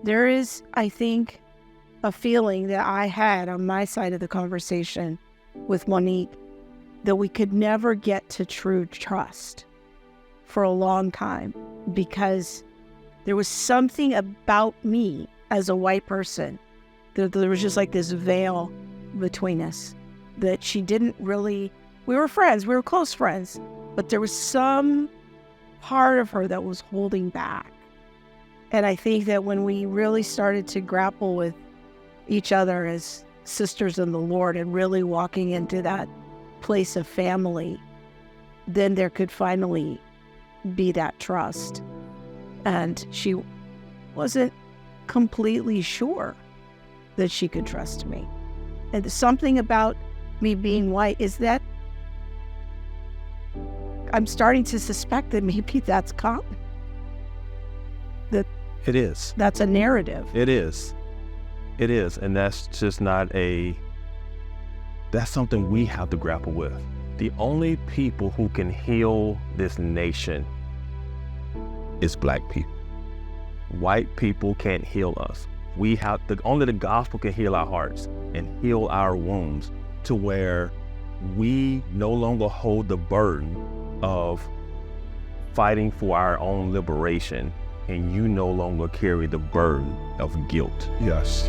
There is, I think, a feeling that I had on my side of the conversation with Monique that we could never get to true trust for a long time, because there was something about me as a white person that there was just like this veil between us that she didn't really, we were friends, we were close friends, but there was some part of her that was holding back. And I think that when we really started to grapple with each other as sisters in the Lord and really walking into that place of family, then there could finally be that trust. And she wasn't completely sure that she could trust me. And something about me being white is that I'm starting to suspect that maybe that's common. That it is. That's a narrative. It is. It is. And that's just not that's something we have to grapple with. The only people who can heal this nation is Black people. White people can't heal us. Only the gospel can heal our hearts and heal our wounds to where we no longer hold the burden of fighting for our own liberation, and you no longer carry the burden of guilt. Yes.